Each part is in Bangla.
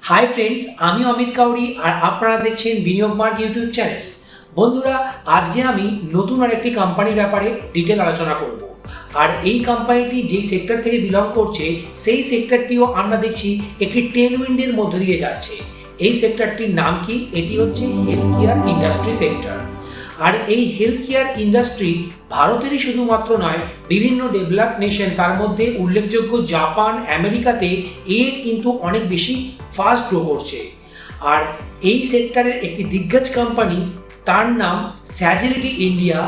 হাই ফ্রেন্ডস, আমি অমিত কাউরি আর আপনারা দেখছেন বিনিয়োগ মার্ক ইউটিউব চ্যানেল। বন্ধুরা, আজকে আমি নতুন আরেকটি কোম্পানির ব্যাপারে ডিটেল আলোচনা করব। আর এই কোম্পানিটি যেই সেক্টর থেকে বিলং করছে সেই সেক্টরটিও আমরা দেখছি একটি টেলউইন্ডের মধ্য দিয়ে যাচ্ছে। এই সেক্টরটির নাম কি? এটি হচ্ছে হেলথ কেয়ার ইন্ডাস্ট্রি সেক্টর। আর এই হেলথ কেয়ার ইন্ডাস্ট্রি ভারতেরই শুধুমাত্র নয়, বিভিন্ন ডেভেলপড নেশন, তার মধ্যে উল্লেখযোগ্য জাপান, আমেরিকাতে এর কিন্তু অনেক বেশি ফাস্ট গ্রো করছে। আর এই সেক্টরের একটি দিগ্গজ কোম্পানি, তার নাম স্যাজিলিটি ইন্ডিয়া,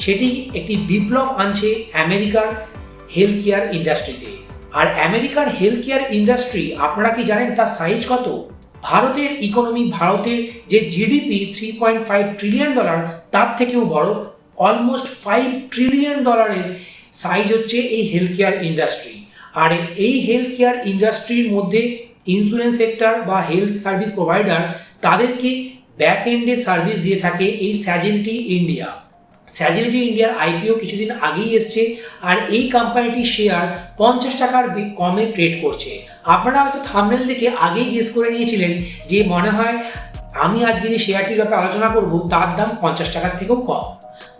সেটি একটি বিপ্লব আনছে আমেরিকার হেলথ কেয়ার ইন্ডাস্ট্রিতে। আর আমেরিকার হেলথ কেয়ার ইন্ডাস্ট্রি আপনারা কি জানেন তার সাইজ কত? ভারতের ইকোনমি, ভারতের যে জিডিপি $3.5 ট্রিলিয়ন, তার থেকেও বড়, অলমোস্ট $5 ট্রিলিয়ন সাইজ হচ্ছে এই হেলথ কেয়ার ইন্ডাস্ট্রি। আর এই হেলথ কেয়ার ইন্ডাস্ট্রির মধ্যে ইন্স্যুরেন্স সেক্টর বা হেলথ সার্ভিস প্রোভাইডার, তাদেরকে ব্যাক এন্ডে সার্ভিস দিয়ে থাকে এই স্যাজিলিটি ইন্ডিয়া। স্যাজিলিটি ইন্ডিয়ার আইপিও কিছুদিন আগেই এসছে, আর এই কোম্পানিটির শেয়ার 50 টাকার কমে ট্রেড করছে। আপনারা হয়তো থাম্বনেল দেখে আগেই গেস করে নিয়েছিলেন যে মনে হয় আমি আজকে যে শেয়ারটির ব্যাপারে আলোচনা করব তার দাম 50 টাকার থেকেও কম।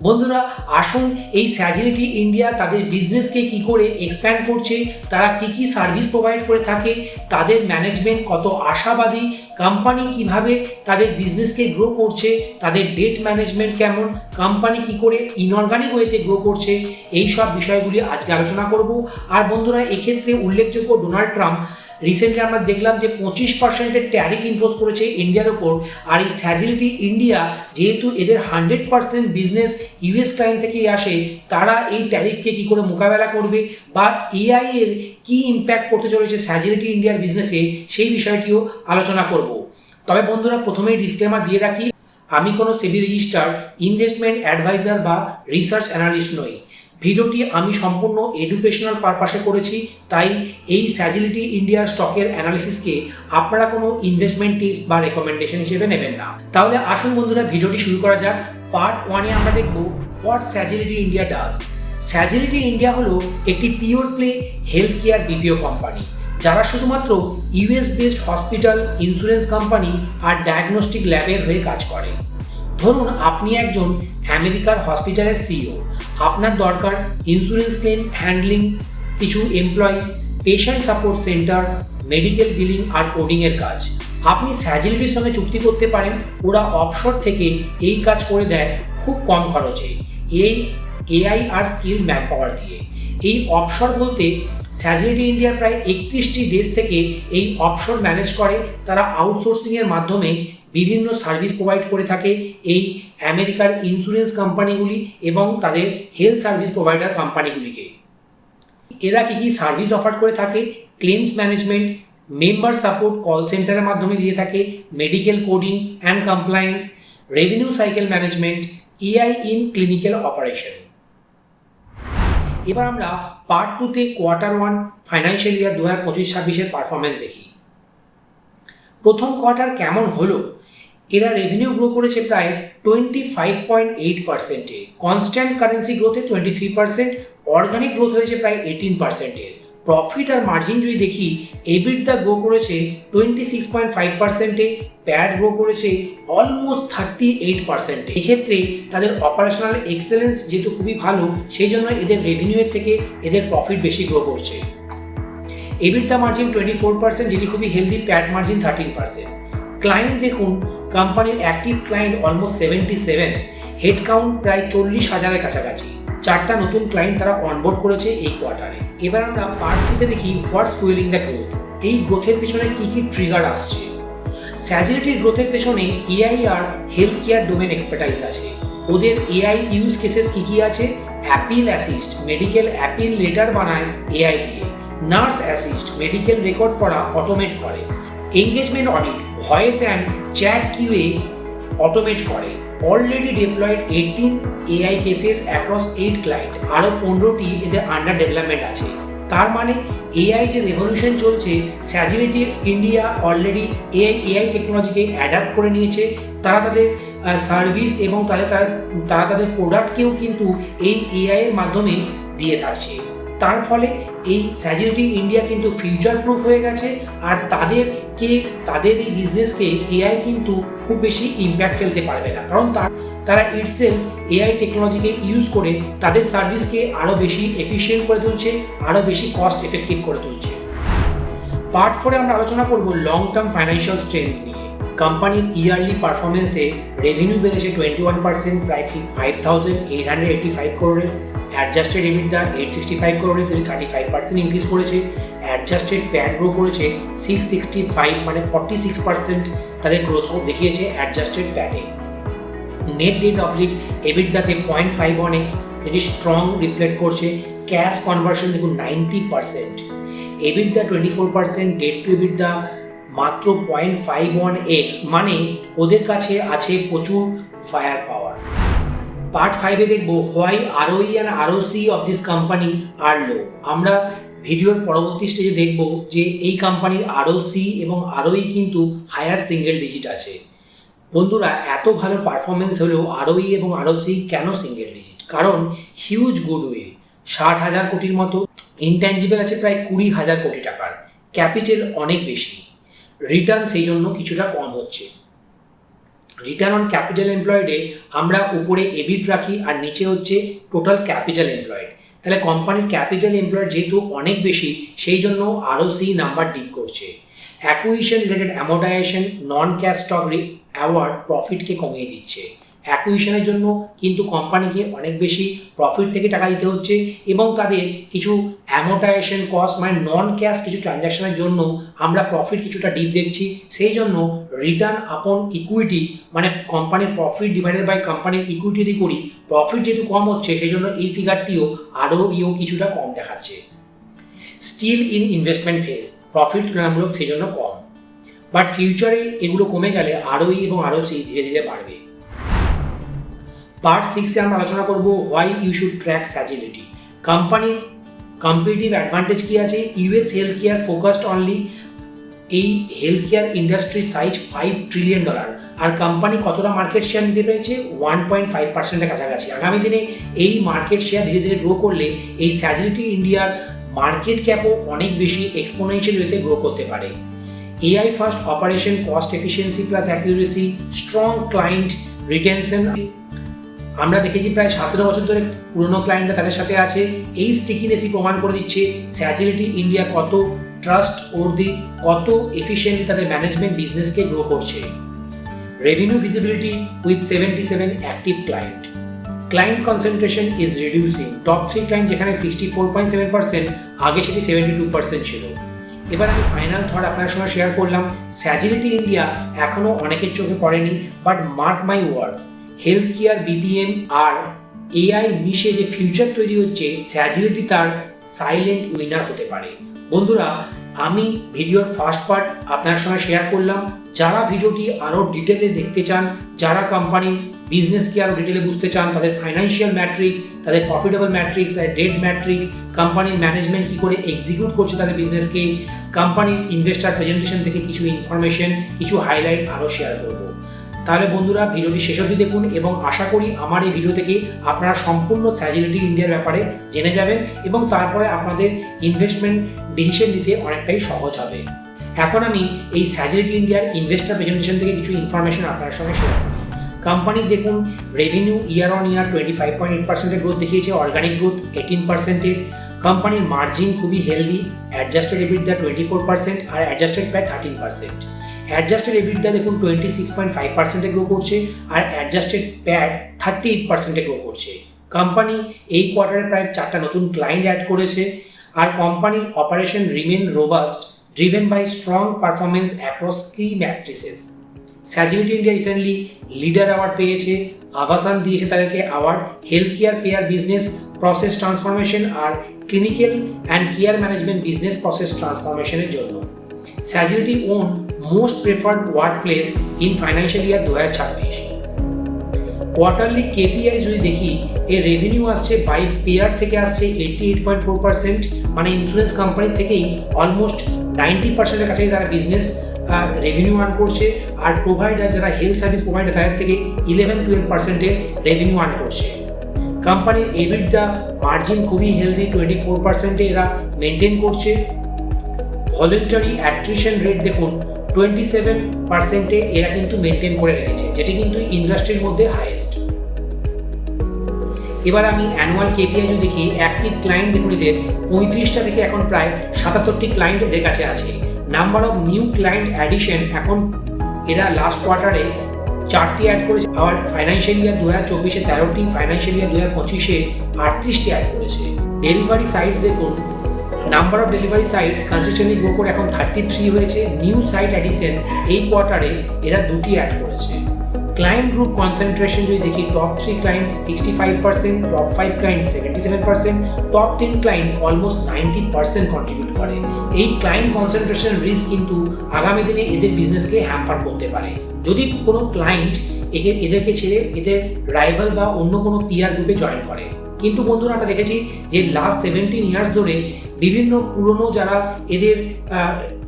বন্ধুরা, আসুন এই স্যাজিলিটি ইন্ডিয়া তাদের বিজনেসকে কি করে এক্সপ্যান্ড করছে, তারা কি কি সার্ভিস প্রোভাইড করে থাকে, তাদের ম্যানেজমেন্ট কত আশাবাদী, কোম্পানি কিভাবে তাদের বিজনেসকে গ্রো করছে, তাদের ডেট ম্যানেজমেন্ট কেমন, কোম্পানি কি করে ইনঅর্গানিক ওয়েতে গ্রো করছে, এই সব বিষয়গুলি আজকে আলোচনা করব। আর বন্ধুরা, এক্ষেত্রে উল্লেখযোগ্য ডোনাল্ড ট্রাম্প রিসেন্টলি আমরা দেখলাম যে 25% ট্যারিফ ইম্পোজ করেছে ইন্ডিয়ার ওপর। আর এই স্যাজিলিটি ইন্ডিয়া, যেহেতু এদের 100% বিজনেস ইউএস ক্লায়েন্ট থেকেই আসে, তারা এই ট্যারিফকে কী করে মোকাবেলা করবে বা এআই এর কী ইম্প্যাক্ট করতে চলেছে স্যাজিলিটি ইন্ডিয়ার বিজনেসে, সেই বিষয়টিও আলোচনা করব। তবে বন্ধুরা, প্রথমেই ডিসক্লেমার দিয়ে রাখি, আমি কোনো সেবি রেজিস্টার্ড ইনভেস্টমেন্ট অ্যাডভাইজার বা রিসার্চ অ্যানালিস্ট নই। ভিডিওটি আমি সম্পূর্ণ এডুকেশনাল পারপাসে করেছি, তাই এই স্যাজিলিটি ইন্ডিয়ার স্টকের অ্যানালিসিসকে আপনারা কোনো ইনভেস্টমেন্ট টিপস বা রেকমেন্ডেশন হিসেবে নেবেন না। তাহলে আসুন বন্ধুরা, ভিডিওটি শুরু করা যাক। পার্ট 1-এ আমরা দেখব what Sagility India does. Sagility India হলো একটি pure play health care BPO company, যারা শুধুমাত্র US based hospital, insurance company আর ডায়াগনস্টিক ল্যাবের হয়ে কাজ করে। ধরুন আপনি একজন আমেরিকার হসপিটালের সিইও, আপনার দরকার ইন্স্যুরেন্স ক্লেম হ্যান্ডলিং, কিছু employee, patient support centre, medical billing আর কোডিংয়ের কাজ। আপনি স্যাজিলিটির সঙ্গে চুক্তি করতে পারেন, ওরা অফশোর থেকে এই কাজ করে দেয় খুব কম খরচে, এই এআই আর স্কিল ম্যান পাওয়ার দিয়ে। এই অফশোর বলতে স্যাজিলিটি ইন্ডিয়ার প্রায় 31টি দেশ থেকে এই অফশোর ম্যানেজ করে, তারা আউটসোর্সিংয়ের মাধ্যমে বিভিন্ন সার্ভিস প্রোভাইড করে থাকে এই আমেরিকার ইন্স্যুরেন্স কোম্পানিগুলি এবং তাদের হেলথ সার্ভিস প্রোভাইডার কোম্পানিগুলিকে। এরা কী কী সার্ভিস অফার করে থাকে? Claims management, member support call সেন্টারের মাধ্যমে দিয়ে থাকে, medical coding and compliance, revenue cycle management, AI in clinical operation. এবার আমরা পার্ট 2-তে Q1 ফাইন্যান্সিয়াল ইয়ার 2025-26-এর পারফরমেন্স দেখি। প্রথম কোয়ার্টার কেমন হলো? এরা রেভিনিউ গ্রো করেছে প্রায় 25.8%, কনস্ট্যান্ট কারেন্সি গ্রোথে 23%, অর্গানিক গ্রোথ হয়েছে প্রায় 18%। প্রফিট আর মার্জিন যদি দেখি, এবিটডা গ্রো করেছে 26.5%, প্যাট গ্রো করেছে অলমোস্ট 38%। এক্ষেত্রে তাদের অপারেশনাল এক্সেলেন্স যেহেতু খুবই ভালো, সেই জন্য এদের রেভিনিউয়ের থেকে এদের প্রফিট বেশি গ্রো করছে। এবিটডা মার্জিন 24%, যেটি খুবই হেলদি, প্যাট মার্জিন 13%। ক্লায়েন্ট দেখুন, কোম্পানির active client almost 77, head count প্রায় 40,000-এর কাছাকাছি। 4টা নতুন ক্লায়েন্ট তারা অনবোর্ড করেছে এই কোয়ার্টারে। এবার আমরা পার্ট 3-তে দেখি হোয়াটস ফুয়েলিং দ্য গ্রোথ। এই গ্রোথের পেছনে কী কী ট্রিগার আসছে। স্যাজিলিটির গ্রোথের পেছনে এআই আর হেলথ কেয়ার ডোমেন এক্সপার্টাইজ আছে। ওদের এআই ইউজ কেসেস কী কী আছে? Appeal assist, medical appeal letter বানায় এআই দিয়ে। নার্স অ্যাসিস্ট, মেডিকেল রেকর্ড পড়া অটোমেট করে। Engagement audit, voice and chat QA automate করে। Already deployed 18 AI cases across 8 client, আরও 15টি এদের আন্ডার ডেভেলপমেন্ট আছে। তার মানে এআই যে রেভলিউশন চলছে, স্যাজিলিটি ইন্ডিয়া অলরেডি এআই টেকনোলজিকে অ্যাডাপ্ট করে নিয়েছে। তারা তাদের সার্ভিস এবং তারা তাদের প্রোডাক্টকেও কিন্তু এই এআই এর মাধ্যমে দিয়ে থাকছে। তার ফলে এই স্যাজিলিটি ইন্ডিয়া কিন্তু ফিউচার প্রুফ হয়ে গেছে, আর তাদের এই বিজনেসকে এআই কিন্তু খুব বেশি ইম্প্যাক্ট ফেলতে পারবে না, কারণ তারা ইটসেলফ এআই টেকনোলজিকে ইউজ করে তাদের সার্ভিসকে আরও বেশি এফিশিয়েন্ট করে তুলছে, আরও বেশি কস্ট এফেক্টিভ করে তুলছে। পার্ট 4-এ আমরা আলোচনা করব লং টার্ম ফাইন্যান্সিয়াল স্ট্রেংথ নিয়ে। কোম্পানির ইয়ারলি পারফরমেন্সে রেভিনিউ বেড়েছে 21%, প্রায় 5,885 করোড়ের। অ্যাডজাস্টেড এবিটডা 865 করোড়ের, 35% ইনক্রিজ করেছে। অ্যাডজাস্টেড প্যাট গ্রো করেছে 665, মানে 46% তাদের গ্রোথ দেখিয়েছে অ্যাডজাস্টেড প্যাটে। নেট ডেট অবলিক এবিটডাতে 0.51x, যেটি স্ট্রং রিফ্লেক্ট করছে। ক্যাশ কনভার্সন দেখুন 90%। এবিটডা 24%, ডেট টু এবিটডা মাত্র 0.51x, মানে ওদের কাছে আছে প্রচুর ফায়ার পাওয়ার। পার্ট 5-এ দেখব why ROE and ROCE of this company are low. আমরা ভিডিওর পরবর্তী স্টেজে দেখব যে এই কোম্পানির আরওসি এবং আরওই কিন্তু হায়ার সিঙ্গেল ডিজিট আছে। বন্ধুরা, এত ভালো পারফরমেন্স হলেও আরওই এবং আরওসি কেন সিঙ্গেল ডিজিট? কারণ হিউজ গুডউইল, 60,000 কোটির মতো, ইনট্যাঞ্জিবল আছে প্রায় 20,000 কোটি টাকার, ক্যাপিটাল অনেক বেশি, রিটার্ন সেই জন্য কিছুটা কম হচ্ছে। রিটার্ন অন ক্যাপিটাল এমপ্লয়েডে আমরা উপরে এবিট রাখি আর নিচে হচ্ছে টোটাল ক্যাপিটাল এমপ্লয়েড। তাহলে কোম্পানির ক্যাপিটাল এমপ্লয়েড যেহেতু অনেক বেশি, সেই জন্য আরওসি নাম্বার ডিপ করছে। অ্যাকুইজিশন রিলেটেড অ্যামোর্টাইজেশন, নন ক্যাশ স্টক অ্যাওয়ার্ড প্রফিটকে কমিয়ে দিচ্ছে। অ্যাকুইজিশনের জন্য কিন্তু কোম্পানিকে অনেক বেশি প্রফিট থেকে টাকা দিতে হচ্ছে, এবং তাদের কিছু অ্যামোর্টাইজেশন কস্ট, মানে নন ক্যাশ কিছু ট্রানজ্যাকশনের জন্য আমরা প্রফিট কিছুটা ডিপ দেখছি। সেই জন্য রিটার্ন আপন ইকুইটি, মানে কোম্পানির প্রফিট ডিভাইডেড বাই কোম্পানির ইকুইটি যদি করি, প্রফিট যেহেতু কম হচ্ছে, সেই জন্য এই ফিগারটিও কিছুটা কম দেখাচ্ছে। Still in investment phase, profit তুলনামূলক সেই জন্য কম, বাট ফিউচারে এগুলো কমে গেলে আরওই এবং আরওসি ধীরে ধীরে বাড়বে। পার্ট 6-এ আমরা আলোচনা করব হোয়াই ইউ শুড ট্র্যাক স্যাজিলিটি। কোম্পানির কম্পিটিটিভ অ্যাডভান্টেজ কী আছে? US health care focused only, এই হেলথ কেয়ার ইন্ডাস্ট্রির সাইজ $5 ট্রিলিয়ন, আর কোম্পানি কতটা মার্কেট শেয়ার নিতে পেরেছে? 1.5%-এর কাছাকাছি। আগামী দিনে এই মার্কেট শেয়ার ধীরে ধীরে গ্রো করলে এই স্যাজিলিটি ইন্ডিয়ার মার্কেট ক্যাপও অনেক বেশি এক্সপোনেনশিয়াল ওয়েতে গ্রো করতে পারে। AI first operation, cost efficiency plus accuracy, strong client retention. আমরা দেখেছি প্রায় 17 বছর ধরে পুরনো ক্লায়েন্টরা তাদের সাথে আছে। এই স্টিকিনেসই প্রমাণ করে দিচ্ছে স্যাজিলিটি ইন্ডিয়া কত ট্রাস্ট ওর্দি, কত এফিশিয়েন্টলি তাদের ম্যানেজমেন্ট বিজনেসকে গ্রো করছে। Revenue visibility with 77 active client. Client concentration is reducing. Top 3 client যেখানে 64.7%, আগে সেটি 72% ছিল। এবার আমি ফাইনাল থট আপনার সঙ্গে শেয়ার করলাম। স্যাজিলিটি ইন্ডিয়া এখনও অনেকের চোখে পড়েনি, but mark my words, health care, BPM আর এআই মিশে যে ফিউচার তৈরি হচ্ছে, স্যাজিলিটি তার সাইলেন্ট উইনার হতে পারে। বন্ধুরা, আমি ভিডিওর ফার্স্ট পার্ট আপনার সঙ্গে শেয়ার করলাম। যারা ভিডিওটি আরও ডিটেলে দেখতে চান, যারা কোম্পানির বিজনেসকে আরও ডিটেলে বুঝতে চান, তাদের ফাইন্যান্সিয়াল ম্যাট্রিক্স, তাদের প্রফিটেবল ম্যাট্রিক্স, তাদের ডেট ম্যাট্রিক্স, কোম্পানির ম্যানেজমেন্ট কী করে এক্সিকিউট করছে তাদের বিজনেসকে, কোম্পানির ইনভেস্টার প্রেজেন্টেশন থেকে কিছু ইনফরমেশন, কিছু হাইলাইট আরও শেয়ার করব। তাহলে বন্ধুরা, ভিডিওটি শেষ অবধি দেখুন, এবং আশা করি আমার এই ভিডিও থেকে আপনারা সম্পূর্ণ স্যাজিলিটি ইন্ডিয়ার ব্যাপারে জেনে যাবেন, এবং তারপরে আপনাদের ইনভেস্টমেন্ট ডিসিশন নিতে অনেকটাই সহজ হবে। এখন আমি এই স্যাজিলিটি ইন্ডিয়ার ইনভেস্টার প্রেজেন্টেশন থেকে কিছু ইনফরমেশন আপনার সঙ্গে শেয়ার করি। কোম্পানির দেখুন revenue year on year 25.8% growth দেখিয়েছে, অর্গানিক গ্রোথ 18%। কোম্পানির মার্জিন খুবই হেলদি, অ্যাডজাস্টেড এবিটডা 24% আর অ্যাডজাস্টেড প্যাট 13%। অ্যাডজাস্টেড এবিটডা দেখুন 26.5% গ্রো করছে, আর অ্যাডজাস্টেড প্যাট 38% গ্রো করছে। কোম্পানি এই কোয়ার্টারে প্রায় 4টা নতুন ক্লায়েন্ট অ্যাড করেছে, আর কোম্পানির operation remain robust, driven by strong performance across key matrices. Sagility India recently leader award পেয়েছে, আভাসান দিয়েছে তাদেরকে award health care payer business process transformation আর clinical and care management business process ট্রান্সফরমেশনের জন্য। Sagility won most preferred work place in financial year 2026। Quarterly KPI যদি দেখি, এর রেভিনিউ আসছে বাই পেয়ার থেকে আসছে 88.4%, মানে ইন্স্যুরেন্স কোম্পানি থেকেই অলমোস্ট 90%-এর কাছে তারা বিজনেস রেভিনিউ আর্ন করছে, আর প্রোভাইডার যারা হেলথ সার্ভিস প্রোভাইডার তাদের থেকে 11-12%-এর রেভিনিউ আর্ন করছে। কোম্পানির এবিটডা মার্জিন খুবই হেলদি, 24%-এ এরা মেনটেন করছে। ভলেন্টারি অ্যাট্রিশন রেট দেখুন 27%-এ এরা কিন্তু মেনটেন করে রেখেছে, যেটি কিন্তু ইন্ডাস্ট্রির মধ্যে হাইয়েস্ট। এবার আমি অ্যানুয়াল কেপিআই যদি দেখি, অ্যাক্টিভ ক্লায়েন্ট দেখুন এদের 35টা থেকে এখন প্রায় 77টি ক্লায়েন্ট এদের কাছে আছে। Number of new client addition এখন এরা লাস্ট কোয়ার্টারে 4টি অ্যাড করেছে, আবার ফাইন্যান্সিয়াল ইয়ার 2024-এ 13টি, ফাইন্যান্সিয়াল ইয়ার 2025-এ 38টি অ্যাড করেছে। ডেলিভারি সাইটস দেখুন, number of delivery sites consistently grow করে এখন 33 হয়েছে। নিউ সাইট অ্যাডিশন এই কোয়ার্টারে এরা 2টি অ্যাড করেছে। ক্লায়েন্ট গ্রুপ কনসেন্ট্রেশন যদি দেখি, top 3 client 65%, top 5 client 77%, top 10 client almost 90% contribute করে। এই ক্লায়েন্ট কনসেন্ট্রেশন রিস্ক কিন্তু আগামী দিনে এদের বিজনেসকে হ্যাম্পার করতে পারে যদি কোনো ক্লায়েন্ট এদেরকে ছেড়ে এদের রাইভাল বা অন্য কোনো পিআর গ্রুপে জয়েন করে। কিন্তু বন্ধুরা, আমরা দেখেছি যে লাস্ট 17 ইয়ার্স ধরে বিভিন্ন পুরনো যারা এদের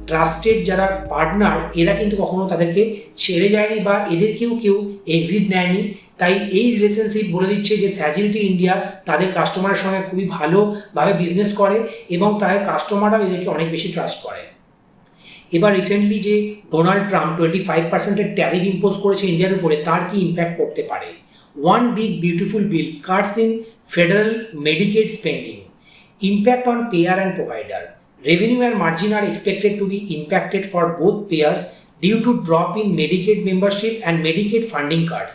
ট্রাস্টেড যারা পার্টনার, এরা কিন্তু কখনো তাদেরকে ছেড়ে যায়নি বা এদেরকেও কেউ এক্সিট নেয়নি। তাই এই রিলেশনশিপ বলে দিচ্ছে যে স্যাজিলিটি ইন্ডিয়া তাদের কাস্টমারের সঙ্গে খুবই ভালোভাবে বিজনেস করে এবং তাদের কাস্টমাররাও এদেরকে অনেক বেশি ট্রাস্ট করে। এবার রিসেন্টলি যে ডোনাল্ড ট্রাম্প 25%-এর ট্যারিফ ইম্পোজ করেছে ইন্ডিয়ার উপরে, তার কি ইম্প্যাক্ট পড়তে পারে? One big beautiful bill Katz in federal Medicaid spending, impact on payer and provider. Revenue and margin are expected to be impacted for both payers due to drop in Medicaid membership and Medicaid funding cuts,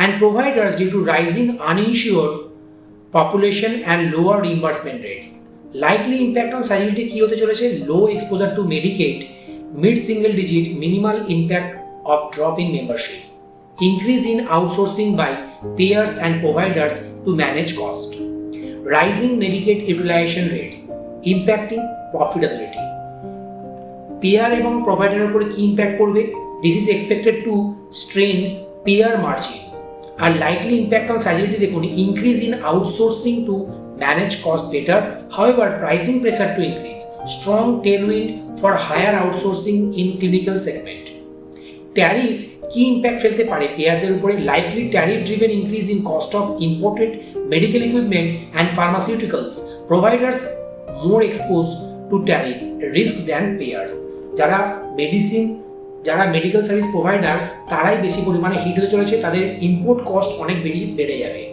and providers due to rising uninsured population and lower reimbursement rates. Likely impact on Sagility কি হতে চলেছে? Low exposure to Medicaid, mid-single digit minimal impact of drop in membership, increase in outsourcing by payers and providers to manage cost, rising Medicaid utilization rates impacting profitability. Payer এবং প্রোভাইডারের উপরে কি ইম্প্যাক্ট পড়বে? This is expected to strain payer margin. আর likely impact on Sagility দেখুন, increase in outsourcing to manage cost better. However, pricing pressure to increase. Strong tailwind for higher outsourcing in clinical segment. Tariff কি ইম্প্যাক্ট ফেলতে পারে পেয়ারদের উপরে? Likely tariff driven increase in cost of imported medical equipment and pharmaceuticals, providers more expose to tariff risk than pairs. যারা মেডিকেল সার্ভিস প্রোভাইডার তারাই বেশি পরিমাণে হিট হতে চলেছে, তাদের ইম্পোর্ট কস্ট অনেক বেশি বেড়ে যাবে।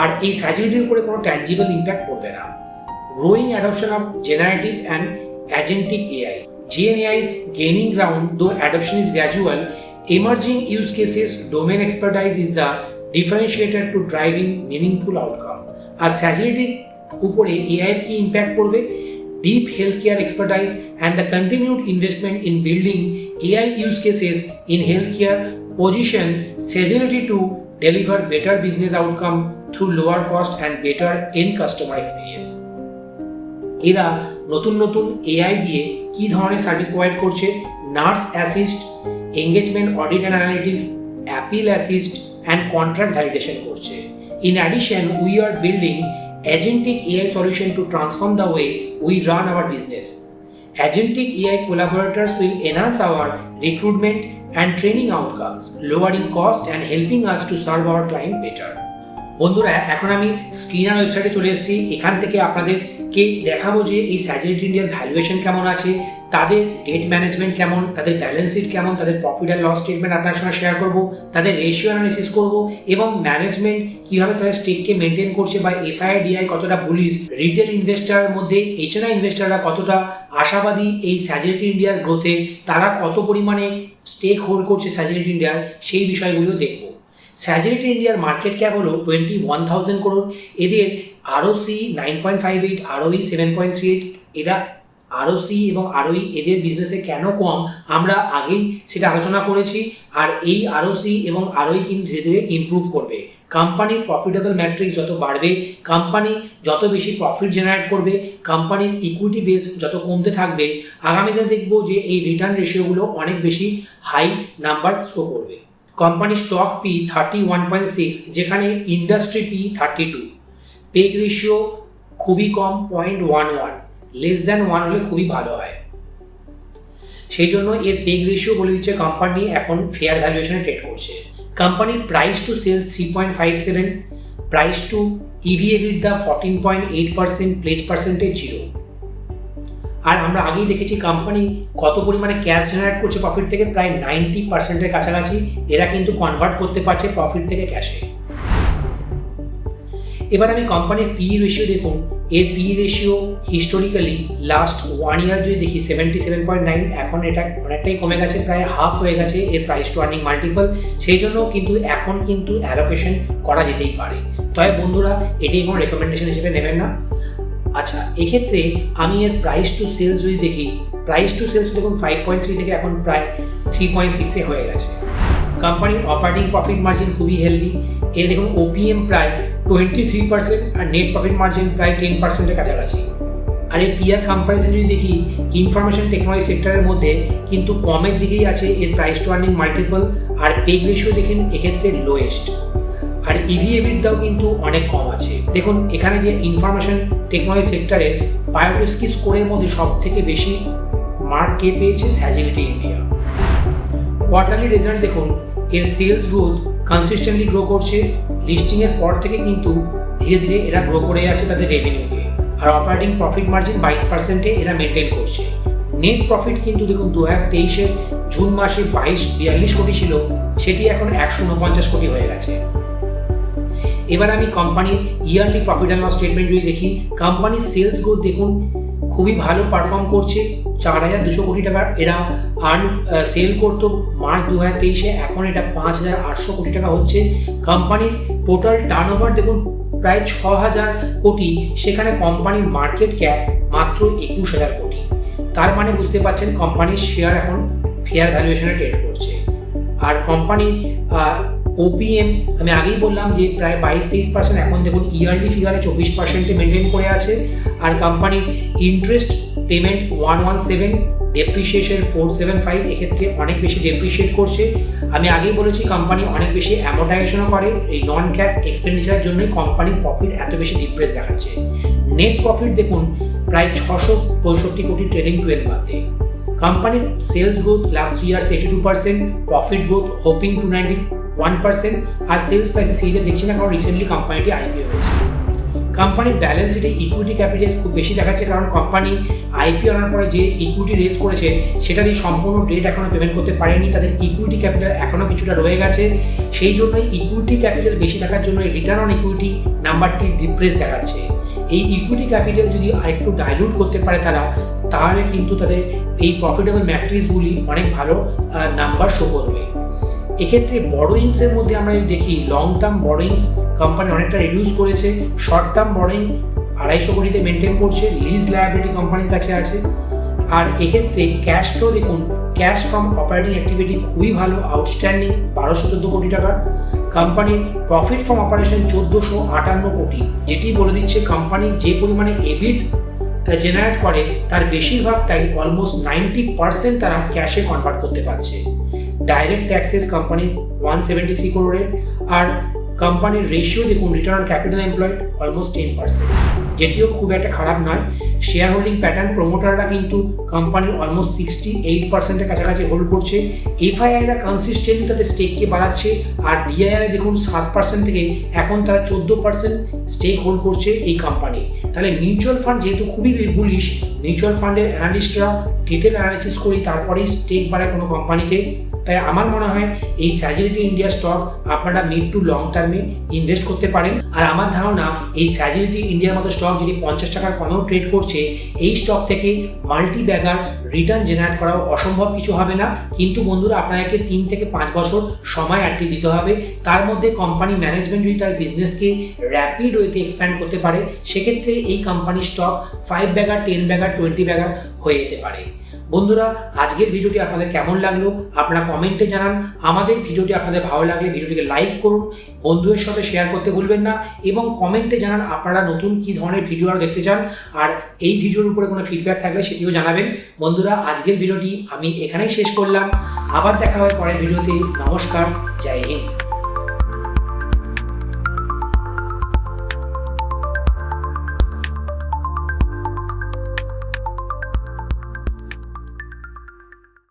আর এই স্যাজিলিটির উপরে কোনো ট্যাঞ্জিবল ইম্প্যাক্ট পড়বে না। Growing adoption of generative and agentic AI, GenAI is gaining ground though adoption is gradual. Emerging use cases, domain expertise is the differentiator to driving meaningful outcome. আর Sagility উপরে AI এর কি ইম্প্যাক্ট পড়বে? Deep healthcare expertise and the continued investment in building AI use cases in healthcare position Sagility to deliver better business outcome through lower cost and better end customer experience. এরা নতুন AI দিয়ে কি ধরনের সার্ভিস প্রোভাইড করছে? Nurse assist, engagement audit and analytics, appeal assist and contract validation করছে। In addition, we are building agentic AI solution to transform the way we run our business. Agentic AI collaborators will enhance our recruitment and training outcomes, lowering cost and helping us to serve our client better. বন্ধুরা, এখন আমি স্ক্রিনার ওয়েবসাইটে চলে এসেছি। এখান থেকে আপনাদেরকে দেখাবো যে এই স্যাজিলিটি ইন্ডিয়ার ভ্যালুয়েশন কেমন আছে, তাদের ডেট ম্যানেজমেন্ট কেমন, তাদের ব্যালেন্স শিট কেমন, তাদের প্রফিট অ্যান্ড লস স্টেটমেন্ট আপনার সঙ্গে শেয়ার করবো, তাদের রেশিও অ্যানালিসিস করবো এবং ম্যানেজমেন্ট কীভাবে তাদের স্টেককে মেনটেন করছে বা এফআইডিআই কতটা বুলিশ, রিটেল ইনভেস্টারের মধ্যে এইচএনআই ইনভেস্টাররা কতটা আশাবাদী এই স্যাজিলিটি ইন্ডিয়ার গ্রোথে, তারা কত পরিমাণে স্টেক হোল্ড করছে স্যাজিলিটি ইন্ডিয়ার, সেই বিষয়গুলো দেখবো। স্যাজিলিটি ইন্ডিয়ার মার্কেট ক্যাপ হলো 21,000 crore, এদের আরওসি 9.58, ROE 7.38। এরা আরওসি এবং ROE এদের বিজনেসে কেন কম আমরা আগেই সেটা আলোচনা করেছি। আর এই আরওসি এবং ROE কিন্তু ধীরে ধীরে ইমপ্রুভ করবে। কোম্পানির প্রফিটেবল ম্যাট্রিক্স যত বাড়বে, কোম্পানি যত বেশি প্রফিট জেনারেট করবে, কোম্পানির ইকুইটি বেস যত কমতে থাকবে, আগামীতে দেখবো যে এই রিটার্ন রেশিওগুলো অনেক বেশি হাই নাম্বার শো করবে। কোম্পানির স্টক পি 31.6, যেখানে ইন্ডাস্ট্রি পি 32। পেগ রেশিও খুবই কম 0.11, লেস দ্যান 1 হলে খুবই ভালো হয়। সেই জন্য এর পেগ রেশিও বলে দিচ্ছে কোম্পানি এখন ফেয়ার ভ্যালুয়েশনে ট্রেড করছে। কোম্পানির price to sales 3.57, price to ইভি/EBITDA 14.8%, প্লেজ পার্সেন্টেজ 0। আর আমরা আগেই দেখেছি কোম্পানি কত পরিমাণে ক্যাশ জেনারেট করছে প্রফিট থেকে, প্রায় 90%-এর কাছাকাছি এরা কিন্তু কনভার্ট করতে পারছে প্রফিট থেকে ক্যাশে। এবার আমি কোম্পানির পিই রেশিও দেখুন, এর পিই রেশিও হিস্টোরিক্যালি লাস্ট 1 ইয়ার যদি দেখি 77.9, এখন এটা অনেকটাই কমে গেছে, প্রায় হাফ হয়ে গেছে এর প্রাইস টু আর্নিং মাল্টিপল। সেই জন্য কিন্তু এখন কিন্তু অ্যালোকেশন করা যেতেই পারে। তবে বন্ধুরা এটি কোনো রেকমেন্ডেশন হিসেবে নেবেন না। আচ্ছা, এক্ষেত্রে আমি এর প্রাইস টু সেলস যদি দেখি, প্রাইস টু সেলস দেখুন 5.3 থেকে এখন প্রায় 3.6-এ হয়ে গেছে। কোম্পানির অপারেটিং প্রফিট মার্জিন খুবই হেলদি, এর দেখুন ওপিএম প্রায় 23% আর নেট প্রফিট মার্জিন প্রায় 10%-এর কাছাকাছি। আর এই পিআর কম্পারিজন যদি দেখি, ইনফরমেশন টেকনোলজি সেক্টরের মধ্যে কিন্তু কমের দিকেই আছে এর প্রাইস টু আর্নিং মাল্টিপল, আর পেগ রেশিও দেখেন এক্ষেত্রে লোয়েস্ট। আর ইভি এবিটদাও কিন্তু অনেক কম আছে। দেখুন এখানে যে ইনফরমেশন টেকনোলজি সেক্টরের বায়োটেস্কি স্কোরের মধ্যে সব থেকে বেশি মার্ক কে পেয়েছে, স্যাজিলিটি ইন্ডিয়া। কোয়ার্টারলি রেজাল্ট দেখুন, এর সেলস গ্রোথ কনসিস্টেন্টলি গ্রো করছে, লিস্টিংয়ের পর থেকে কিন্তু ধীরে ধীরে এরা গ্রো করে যাচ্ছে তাদের রেভিনিউকে। আর অপারেটিং প্রফিট মার্জিন 22%-এ এরা মেনটেন করছে। নেট প্রফিট কিন্তু দেখুন 2023-এর জুন মাসে 42 কোটি ছিল, সেটি এখন 149 কোটি হয়ে গেছে। এবার আমি কোম্পানির yearly profit and loss statement যদি দেখি, কোম্পানির সেলস গ্রোথ দেখুন খুবই ভালো পারফর্ম করছে। 4,200 কোটি টাকা এরা সেল করতো মার্চ 2023-এ, এখন এটা 5,800 কোটি টাকা হচ্ছে। কোম্পানির টোটাল টার্নওভার দেখুন প্রায় 6,000 কোটি, সেখানে কোম্পানির মার্কেট ক্যাপ মাত্র 21,000 কোটি। তার মানে বুঝতে পারছেন কোম্পানির শেয়ার এখন ফেয়ার ভ্যালুয়েশনে ট্রেড করছে। আর কোম্পানির ওপিএম আমি আগেই বললাম যে প্রায় 22-23%, এখন দেখুন ইয়ারলি ফিগারে 24%-এ মেনটেন করে আছে। আর কোম্পানির ইন্টারেস্ট পেমেন্ট 117, ডেপ্রিসিয়েশন 475, এক্ষেত্রে অনেক বেশি ডেপ্রিসিয়েট করছে। আমি আগেই বলেছি কোম্পানি অনেক বেশি অ্যামোর্টাইজেশনও করে, এই নন ক্যাশ এক্সপেন্ডিচারের জন্যই কোম্পানির প্রফিট এত বেশি ডিপ্রেস দেখাচ্ছে। নেট প্রফিট দেখুন প্রায় 665 কোটি ট্রেডিং 12 মান্থে। কোম্পানির sales growth last 3 years 82%, profit growth whopping 291%, আর সেলস প্রাইসে সিরিজে দেখছি না, কারণ রিসেন্টলি কোম্পানিটি আইপিও হয়েছে। কোম্পানির ব্যালেন্স শিটে ইকুইটি ক্যাপিটাল খুব বেশি দেখাচ্ছে, কারণ কোম্পানি আইপিও আনার পরে যে ইকুইটি রেজ করেছে সেটা দিয়ে সম্পূর্ণ ডেট এখনও পেমেন্ট করতে পারেনি, তাদের ইকুইটি ক্যাপিটাল এখনও কিছুটা রয়ে গেছে। সেই জন্যই ইকুইটি ক্যাপিটাল বেশি দেখার জন্য রিটার্ন অন ইকুইটি নাম্বারটি ডিপ্রেস দেখাচ্ছে। এই ইকুইটি ক্যাপিটাল যদি আরেকটু ডাইলুট করতে পারে তারা, তাহলে কিন্তু তাদের এই প্রফিটেবল ম্যাট্রিক্সগুলি অনেক ভালো নাম্বার শো করবে। এক্ষেত্রে বড়োইংসের মধ্যে আমরা যদি দেখি, লং টার্ম বড়োইংস কোম্পানি অনেকটা রিডিউস করেছে, শর্ট টার্ম বড়োইং 250 কোটিতে মেনটেন করছে, লিজ লায়াবিলিটি কোম্পানির কাছে আছে। আর এক্ষেত্রে ক্যাশ ফ্লো দেখুন, ক্যাশ ফ্রম অপারেটিং অ্যাক্টিভিটি খুবই ভালো, আউটস্ট্যান্ডিং 1214 কোটি টাকা। কোম্পানির প্রফিট ফ্রম অপারেশন 1458 কোটি, যেটি বলে দিচ্ছে কোম্পানি যে পরিমাণে এবিট জেনারেট করে তার বেশিরভাগটাই অলমোস্ট 90% তারা ক্যাশে কনভার্ট করতে পারছে। ডাইরেক্ট ট্যাক্সেস কোম্পানির 173 করোড়ের। আর কোম্পানির রেশিও দেখুন, return on capital employed almost 10%, যেটিও খুব একটা খারাপ নয়। শেয়ার হোল্ডিং প্যাটার্ন, প্রোমোটাররা কিন্তু কোম্পানির অলমোস্ট 68%-এর কাছাকাছি হোল্ড করছে। এফআইআইরা কনসিস্টেন্টলি তাদের স্টেককে বাড়াচ্ছে, আর ডিআইআই দেখুন 7% থেকে এখন তারা 14% স্টেক হোল্ড করছে এই কোম্পানি। তাহলে মিউচুয়াল ফান্ড যেহেতু খুবই বুলিশ, মিউচুয়াল ফান্ডের অ্যানালিস্টরা ডিটেল অ্যানালিসিস করি তারপরেই স্টেক বাড়ায় কোনো কোম্পানিতে। তাই আমার মনে হয় এই স্যাজিলিটি ইন্ডিয়া স্টক আপনারা মিড টু লং টার্মে ইনভেস্ট করতে পারেন। আর আমার ধারণা এই স্যাজিলিটি ইন্ডিয়ার মতো স্টক যদি 50 টাকার কমেও ট্রেড করছে, এই স্টক থেকে মাল্টি ব্যাগার রিটার্ন জেনারেট করাও অসম্ভব কিছু হবে না। কিন্তু বন্ধুরা আপনাদেরকে 3 থেকে 5 বছর সময় অ্যাটলিস্ট দিতে হবে। তার মধ্যে কোম্পানি ম্যানেজমেন্ট যদি তার বিজনেসকে র্যাপিড ওয়েতে এক্সপ্যান্ড করতে পারে, সেক্ষেত্রে এই কোম্পানির স্টক 5 ব্যাগার, 10 ব্যাগার, 20 ব্যাগার হয়ে যেতে পারে। বন্ধুরা আজকের ভিডিওটি আপনাদের কেমন লাগলো আপনারা কমেন্টে জানান। আমাদের ভিডিওটি আপনাদের ভালো লাগলে ভিডিওটিকে লাইক করুন, বন্ধুদের সাথে শেয়ার করতে ভুলবেন না, এবং কমেন্টে জানান আপনারা নতুন কী ধরনের ভিডিও আরও দেখতে চান। আর এই ভিডিওর উপরে কোনো ফিডব্যাক থাকলে সেটিও জানাবেন। বন্ধুরা আজকের ভিডিওটি আমি এখানেই শেষ করলাম, আবার দেখা হবে পরের ভিডিওতে। নমস্কার, জয় হিন্দ।